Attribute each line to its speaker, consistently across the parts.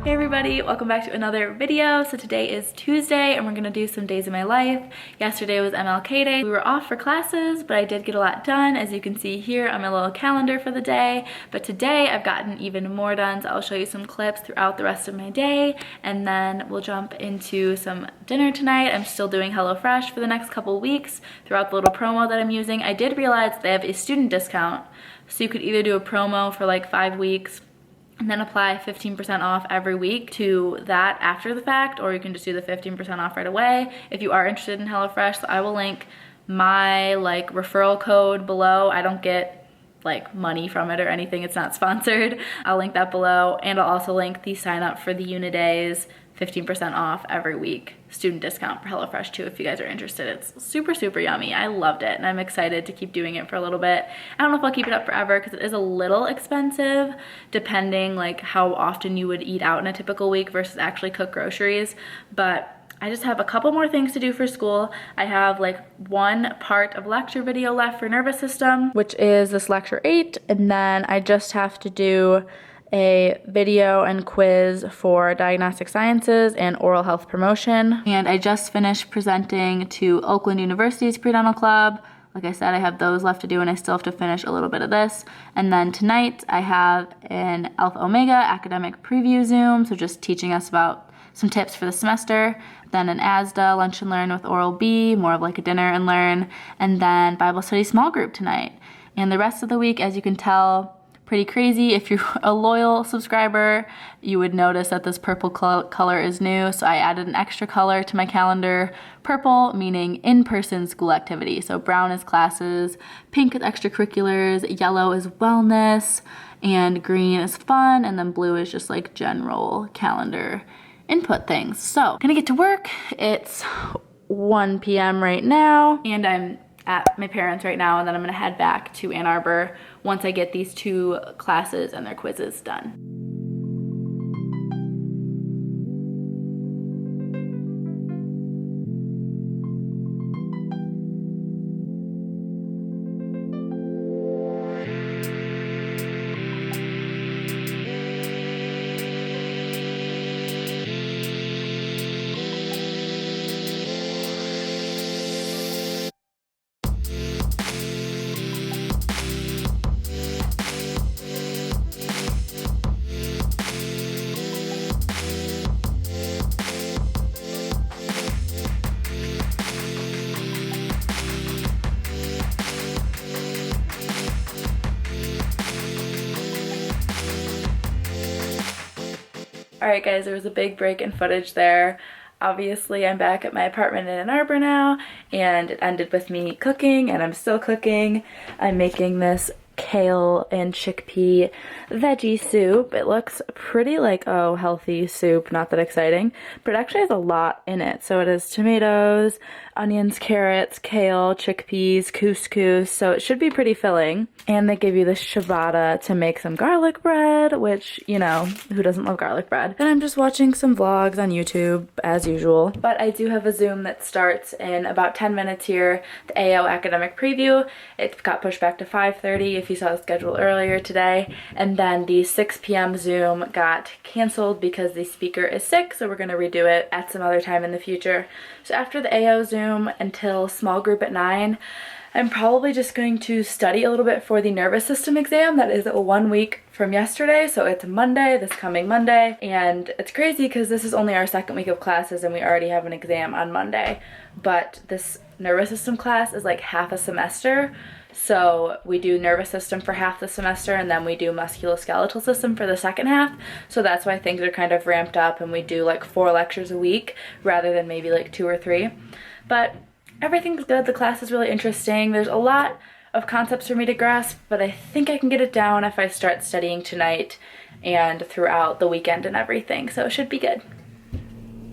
Speaker 1: Hey everybody, welcome back to another video. So today is Tuesday and we're gonna do some days of my life. Yesterday was MLK Day. We were off for classes, but I did get a lot done, as you can see here on my little calendar for the day. But today I've gotten even more done, so I'll show you some clips throughout the rest of my day, and then we'll jump into some dinner tonight. I'm still doing HelloFresh for the next couple weeks throughout the little promo that I'm using. I did realize they have a student discount, so you could either do a promo for like 5 weeks and then apply 15% off every week to that after the fact, or you can just do the 15% off right away if you are interested in HelloFresh. So I will link my referral code below. I don't get money from it or anything, it's not sponsored. I'll link that below, and I'll also link the sign up for the Unidays 15% off every week student discount for HelloFresh too, if you guys are interested. It's super, super yummy. I loved it, and I'm excited to keep doing it for a little bit. I don't know if I'll keep it up forever because it is a little expensive depending how often you would eat out in a typical week versus actually cook groceries. But I just have a couple more things to do for school. I have one part of lecture video left for nervous system, which is this lecture 8, and then I just have to do a video and quiz for diagnostic sciences and oral health promotion. And I just finished presenting to Oakland University's Periodontal Club. Like I said, I have those left to do, and I still have to finish a little bit of this. And then tonight I have an Alpha Omega academic preview Zoom, so just teaching us about some tips for the semester. Then an ASDA lunch and learn with Oral B, more of a dinner and learn. And then Bible study small group tonight. And the rest of the week, as you can tell, pretty crazy. If you're a loyal subscriber, you would notice that this purple color is new. So I added an extra color to my calendar. Purple meaning in-person school activity. So brown is classes, pink is extracurriculars, yellow is wellness, and green is fun, and then blue is just general calendar input things. So gonna get to work. It's 1 p.m. right now, and I'm at my parents' right now, and then I'm gonna head back to Ann Arbor once I get these 2 classes and their quizzes done. Alright guys, there was a big break in footage there. Obviously I'm back at my apartment in Ann Arbor now, and it ended with me cooking, and I'm still cooking. I'm making this kale and chickpea veggie soup. It looks pretty healthy soup, not that exciting, but it actually has a lot in it. So it has tomatoes, onions, carrots, kale, chickpeas, couscous, so it should be pretty filling. And they give you this ciabatta to make some garlic bread, which, who doesn't love garlic bread? And I'm just watching some vlogs on YouTube as usual. But I do have a Zoom that starts in about 10 minutes here, the AO academic preview. It got pushed back to 5:30 if you saw the schedule earlier today. And then the 6 p.m. Zoom got canceled because the speaker is sick, so we're gonna redo it at some other time in the future. So after the AO Zoom until small group at 9, I'm probably just going to study a little bit for the nervous system exam. That is 1 week from yesterday, so it's Monday, this coming Monday. And it's crazy because this is only our 2nd week of classes and we already have an exam on Monday. But this nervous system class is half a semester. So we do nervous system for half the semester, and then we do musculoskeletal system for the second half. So that's why things are kind of ramped up, and we do 4 lectures a week rather than maybe 2 or 3. But everything's good. The class is really interesting. There's a lot of concepts for me to grasp, but I think I can get it down if I start studying tonight and throughout the weekend and everything. So it should be good.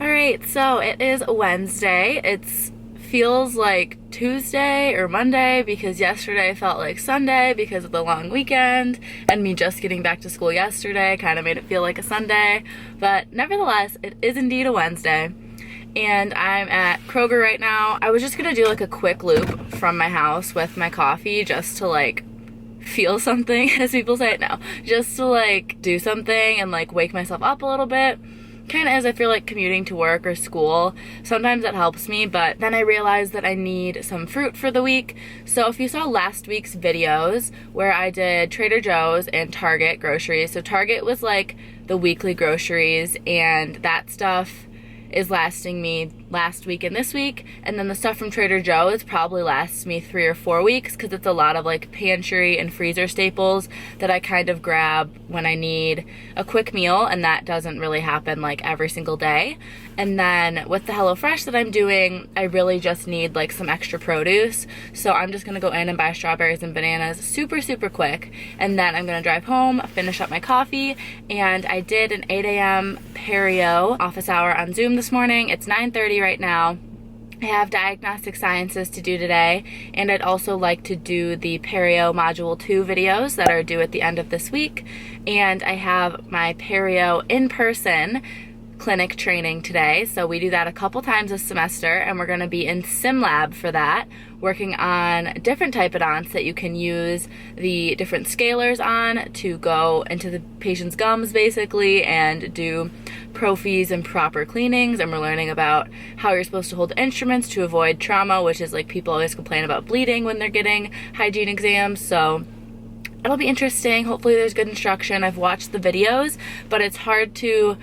Speaker 1: Alright, so it is Wednesday. It's feels like Tuesday or Monday because yesterday felt like Sunday because of the long weekend, and me just getting back to school yesterday kind of made it feel like a Sunday, but nevertheless it is indeed a Wednesday. And I'm at Kroger right now. I was just gonna do a quick loop from my house with my coffee just to feel something, as people say it now, just to like do something and like wake myself up a little bit. Kind of as I feel like commuting to work or school. Sometimes that helps me, but then I realized that I need some fruit for the week. So if you saw last week's videos where I did Trader Joe's and Target groceries, so Target was like the weekly groceries, and that stuff is lasting me last week and this week, and then the stuff from Trader Joe's probably lasts me 3 or 4 weeks because it's a lot of like pantry and freezer staples that I kind of grab when I need a quick meal, and that doesn't really happen like every single day. And then with the HelloFresh that I'm doing, I really just need like some extra produce, so I'm just gonna go in and buy strawberries and bananas super quick, and then I'm gonna drive home, finish up my coffee. And I did an 8 a.m. perio office hour on Zoom this morning. It's 9:30 right now. I have diagnostic sciences to do today, and I'd also like to do the perio module 2 videos that are due at the end of this week. And I have my perio in-person clinic training today, so we do that a couple times this semester, and we're going to be in sim lab for that, working on different typodonts that you can use the different scalers on to go into the patient's gums basically and do prophies and proper cleanings. And we're learning about how you're supposed to hold the instruments to avoid trauma, which is like people always complain about bleeding when they're getting hygiene exams. So it'll be interesting. Hopefully there's good instruction. I've watched the videos, but it's hard to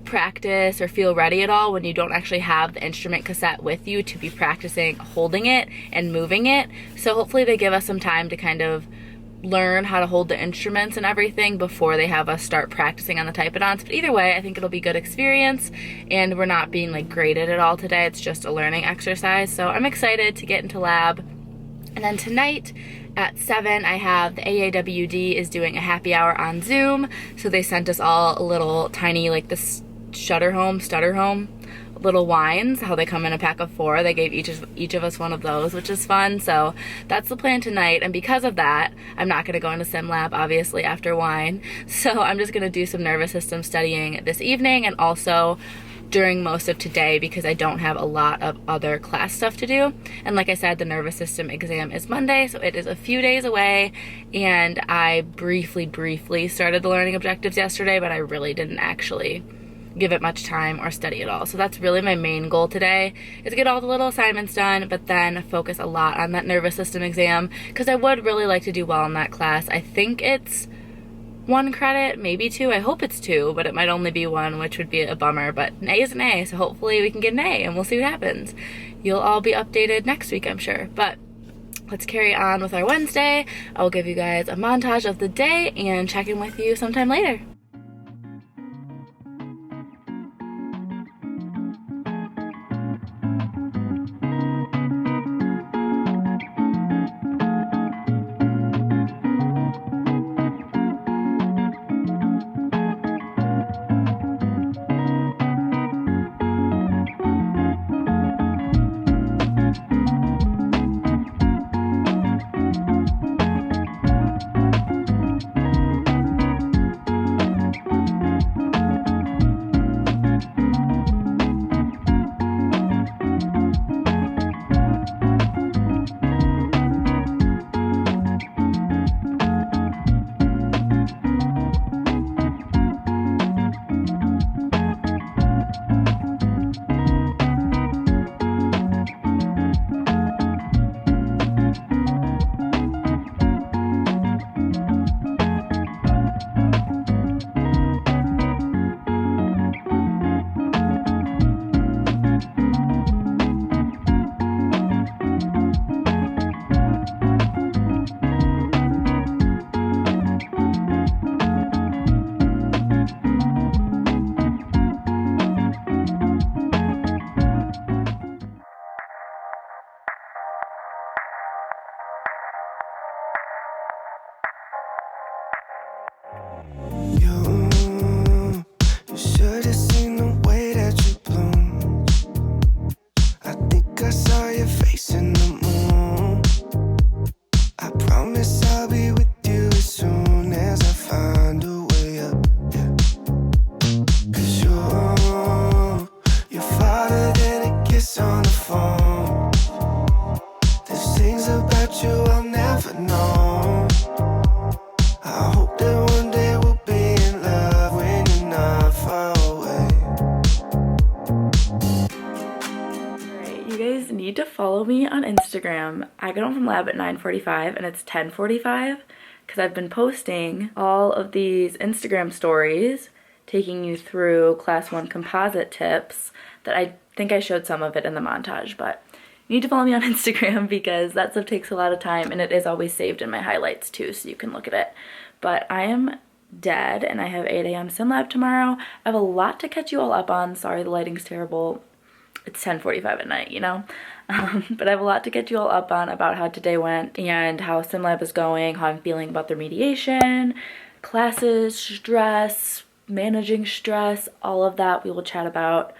Speaker 1: practice or feel ready at all when you don't actually have the instrument cassette with you to be practicing holding it and moving it. So hopefully they give us some time to kind of learn how to hold the instruments and everything before they have us start practicing on the typodonts. But either way, I think it'll be good experience, and we're not being like graded at all today. It's just a learning exercise, so I'm excited to get into lab. And then tonight at 7, I have the AAWD is doing a happy hour on Zoom, so they sent us all a little tiny like this stutter home little wines, how they come in a pack of 4. They gave each of us one of those, which is fun. So that's the plan tonight, and because of that, I'm not going to go into sim lab obviously after wine, so I'm just going to do some nervous system studying this evening and also during most of today because I don't have a lot of other class stuff to do. And like I said, the nervous system exam is Monday, so it is a few days away, and I briefly started the learning objectives yesterday, but I really didn't actually give it much time or study at all. So that's really my main goal today, is to get all the little assignments done, but then focus a lot on that nervous system exam because I would really like to do well in that class. I think it's 1 credit, maybe 2. I hope it's 2, but it might only be 1, which would be a bummer, but an A is an A, so hopefully we can get an A and we'll see what happens. You'll all be updated next week, I'm sure. But let's carry on with our Wednesday. I'll give you guys a montage of the day and check in with you sometime later. follow me on Instagram. I get home from lab at 9:45 and it's 10:45 because I've been posting all of these Instagram stories taking you through class 1 composite tips that I think I showed some of it in the montage, but you need to follow me on Instagram because that stuff takes a lot of time and it is always saved in my highlights too, so you can look at it. But I am dead and I have 8 a.m. sim lab tomorrow. I have a lot to catch you all up on. Sorry, the lighting's terrible. It's 10:45 at night, you know? But I have a lot to get you all up on about how today went and how sim lab is going, how I'm feeling about the remediation, classes, stress, managing stress, all of that we will chat about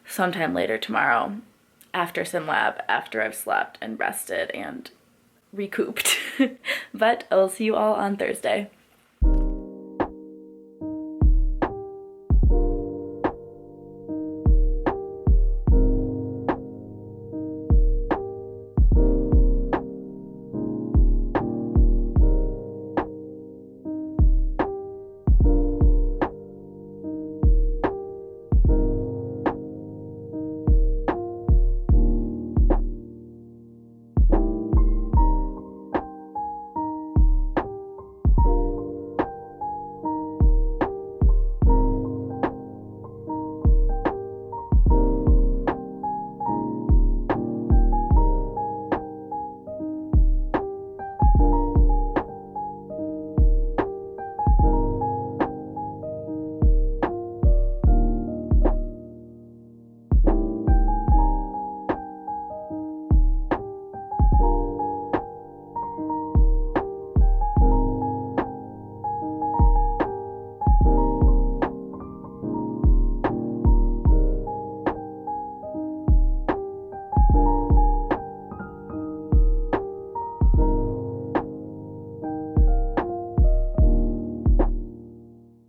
Speaker 1: sometime later tomorrow after sim lab, after I've slept and rested and recouped. But I'll see you all on Thursday.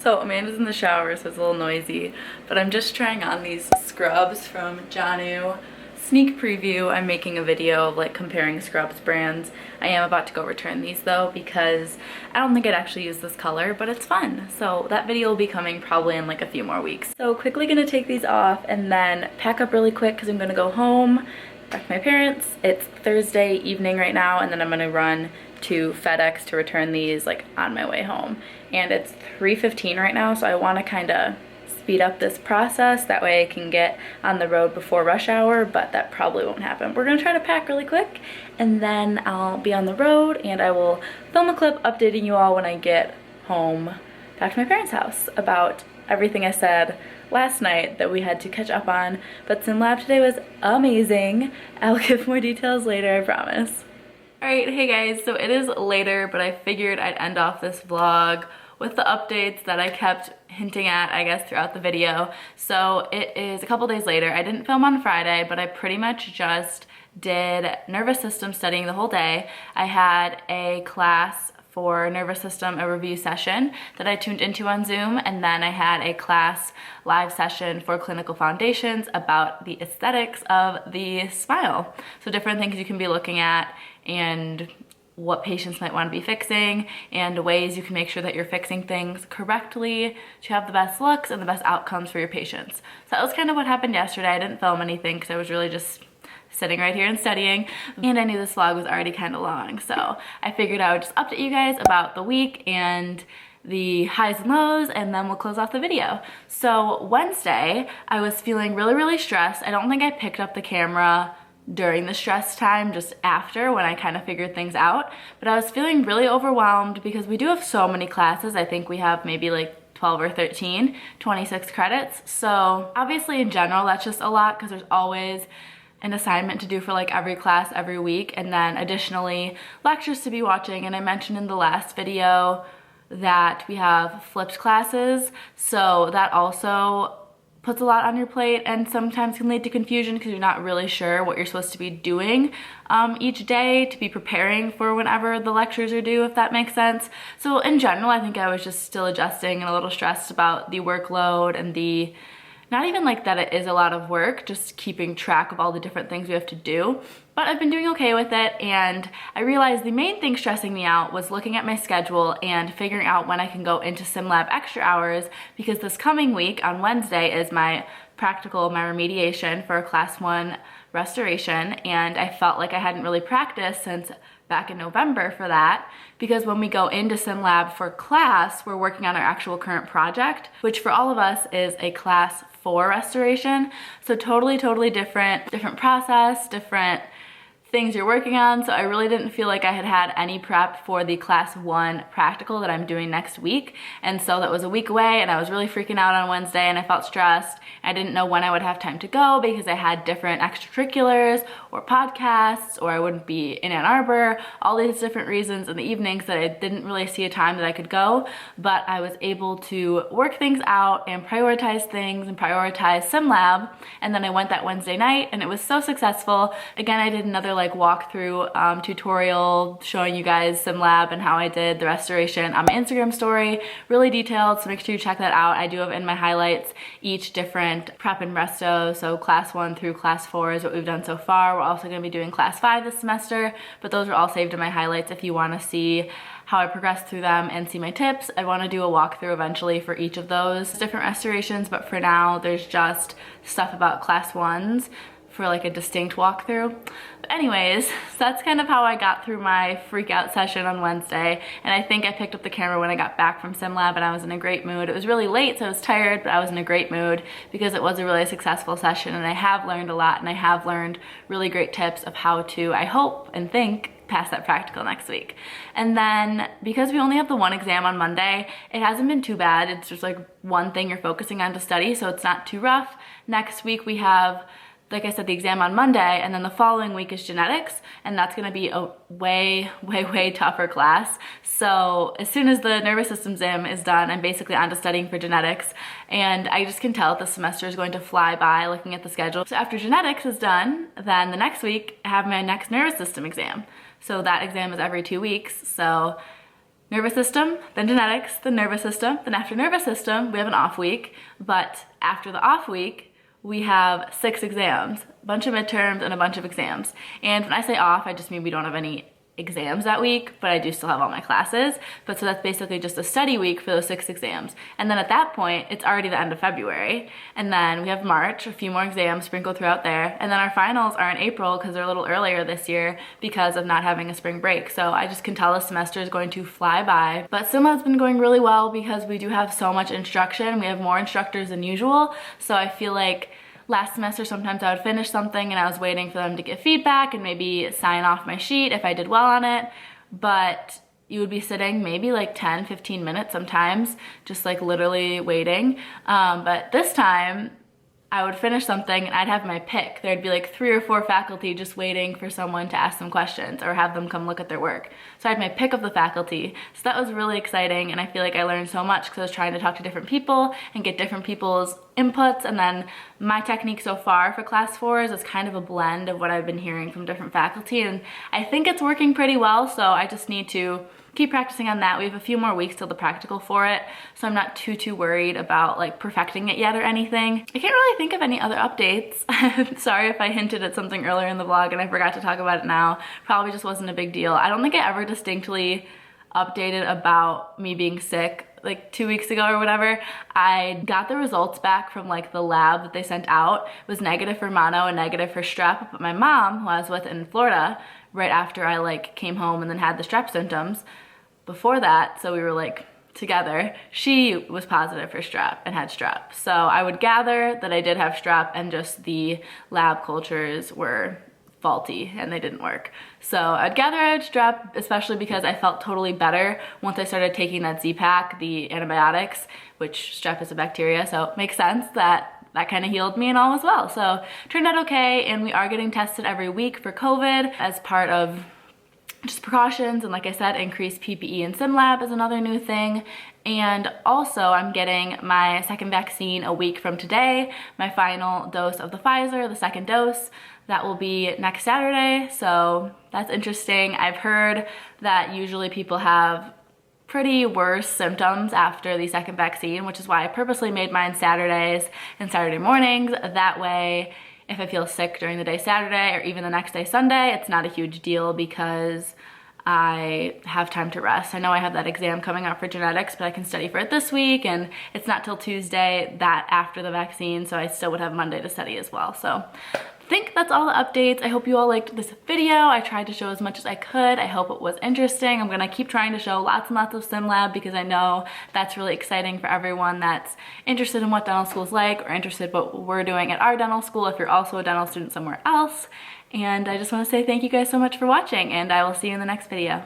Speaker 1: So Amanda's in the shower, so it's a little noisy, but I'm just trying on these scrubs from Janu. Sneak preview, I'm making a video of like comparing scrubs brands. I am about to go return these though because I don't think I'd actually use this color, but it's fun. So that video will be coming probably in like a few more weeks. So quickly gonna take these off and then pack up really quick because I'm gonna go home, back to my parents. It's Thursday evening right now, and then I'm gonna run to FedEx to return these like on my way home. And it's 3:15 right now, so I want to kind of speed up this process. That way I can get on the road before rush hour, but that probably won't happen. We're gonna try to pack really quick and then I'll be on the road and I will film a clip updating you all when I get home back to my parents' house about everything I said last night that we had to catch up on. But sim lab today was amazing. I'll give more details later, I promise. Alright, hey guys, so it is later, but I figured I'd end off this vlog with the updates that I kept hinting at, I guess, throughout the video. So it is a couple days later. I didn't film on Friday, but I pretty much just did nervous system studying the whole day. I had a class for nervous system, a review session that I tuned into on Zoom, and then I had a class live session for clinical foundations about the aesthetics of the smile. So different things you can be looking at and what patients might want to be fixing and ways you can make sure that you're fixing things correctly to have the best looks and the best outcomes for your patients. So that was kind of what happened yesterday. I didn't film anything because I was really just sitting right here and studying, and I knew this vlog was already kind of long, so I figured I would just update you guys about the week and the highs and lows, and then we'll close off the video. So Wednesday, I was feeling really stressed. I don't think I picked up the camera during the stress time, just after when I kind of figured things out, but I was feeling really overwhelmed because we do have so many classes. I think we have maybe like 12 or 13, 26 credits. So obviously in general, that's just a lot because there's always an assignment to do for like every class every week, and then additionally lectures to be watching. And I mentioned in the last video that we have flipped classes, so that also puts a lot on your plate and sometimes can lead to confusion because you're not really sure what you're supposed to be doing each day to be preparing for whenever the lectures are due, if that makes sense. So in general, I think I was just still adjusting and a little stressed about the workload and the Not even like that it is a lot of work, just keeping track of all the different things we have to do. But I've been doing okay with it, and I realized the main thing stressing me out was looking at my schedule and figuring out when I can go into SimLab extra hours, because this coming week on Wednesday is my practical, my remediation for a class 1 restoration, and I felt like I hadn't really practiced since back in November for that, because when we go into SimLab for class, we're working on our actual current project, which for all of us is a class 4 restoration. So totally different process, different things you're working on. So I really didn't feel like I had any prep for the class 1 practical that I'm doing next week. And so that was a week away, and I was really freaking out on Wednesday, and I felt stressed. I didn't know when I would have time to go because I had different extracurriculars or podcasts, or I wouldn't be in Ann Arbor, all these different reasons in the evenings that I didn't really see a time that I could go. But I was able to work things out and prioritize things and prioritize SimLab. And then I went that Wednesday night, and it was so successful. Again, I did another like walkthrough tutorial showing you guys SimLab and how I did the restoration on my Instagram story, really detailed, so make sure you check that out. I do have in my highlights each different prep and resto, so class 1 through class 4 is what we've done so far. We're also going to be doing class 5 this semester, but those are all saved in my highlights if you want to see how I progress through them and see my tips. I want to do a walkthrough eventually for each of those different restorations, but for now there's just stuff about class 1s for like a distinct walkthrough. But anyways, so that's kind of how I got through my freak out session on Wednesday, and I think I picked up the camera when I got back from SimLab, and I was in a great mood. It was really late, so I was tired, but I was in a great mood because it was a really successful session, and I have learned a lot, and I have learned really great tips of how to, I hope and think, pass that practical next week. And then because we only have the one exam on Monday, it hasn't been too bad. It's just like one thing you're focusing on to study, so it's not too rough. Next week we have, like I said, the exam on Monday, and then the following week is genetics, and that's gonna be a way tougher class. So as soon as the nervous system exam is done, I'm basically on to studying for genetics, and I just can tell that the semester is going to fly by looking at the schedule. So after genetics is done, then the next week I have my next nervous system exam. So that exam is every 2 weeks. So nervous system, then genetics, then nervous system, then after nervous system, we have an off week, but after the off week, we have 6 exams, a bunch of midterms and a bunch of exams. And when I say off, I just mean we don't have any exams that week, but I do still have all my classes. But so that's basically just a study week for those 6 exams. And then at that point, it's already the end of February. And then we have March, a few more exams sprinkled throughout there. And then our finals are in April because they're a little earlier this year because of not having a spring break. So I just can tell the semester is going to fly by. But SimLab's been going really well because we do have so much instruction. We have more instructors than usual. So I feel like last semester, sometimes I would finish something and I was waiting for them to get feedback and maybe sign off my sheet if I did well on it. But you would be sitting maybe like 10, 15 minutes sometimes, just like literally waiting. But this time, I would finish something and I'd have my pick. There'd be like 3 or 4 faculty just waiting for someone to ask them questions or have them come look at their work. So I had my pick of the faculty. So that was really exciting, and I feel like I learned so much because I was trying to talk to different people and get different people's inputs. And then my technique so far for class 4s is kind of a blend of what I've been hearing from different faculty, and I think it's working pretty well. So I just need to keep practicing on that. We have a few more weeks till the practical for it, so I'm not too worried about like perfecting it yet or anything. I can't really think of any other updates. Sorry if I hinted at something earlier in the vlog and I forgot to talk about it now. Probably just wasn't a big deal. I don't think I ever distinctly updated about me being sick like 2 weeks ago or whatever. I got the results back from like the lab that they sent out. It was negative for mono and negative for strep, but my mom, who I was with in Florida, right after I like came home and then had the strep symptoms, before that, so we were like together, she was positive for strep and had strep. So I would gather that I did have strep and just the lab cultures were faulty and they didn't work. So I'd gather I had strep, especially because I felt totally better once I started taking that Z-Pak, the antibiotics, which strep is a bacteria, so it makes sense that that kind of healed me and all was well. So turned out okay, and we are getting tested every week for COVID as part of just precautions, and like I said, increased PPE in SimLab is another new thing. And also I'm getting my second vaccine a week from today, my final dose of the Pfizer, the second dose. That will be next Saturday, so that's interesting. I've heard that usually people have pretty worse symptoms after the second vaccine, which is why I purposely made mine Saturdays and Saturday mornings. That way, if I feel sick during the day Saturday or even the next day Sunday, it's not a huge deal because I have time to rest. I know I have that exam coming up for genetics, but I can study for it this week, and it's not till Tuesday that after the vaccine, so I still would have Monday to study as well. So I think that's all the updates. I hope you all liked this video. I tried to show as much as I could. I hope it was interesting. I'm gonna keep trying to show lots and lots of sim lab because I know that's really exciting for everyone that's interested in what dental school is like or interested in what we're doing at our dental school if you're also a dental student somewhere else. And I just want to say thank you guys so much for watching, and I will see you in the next video.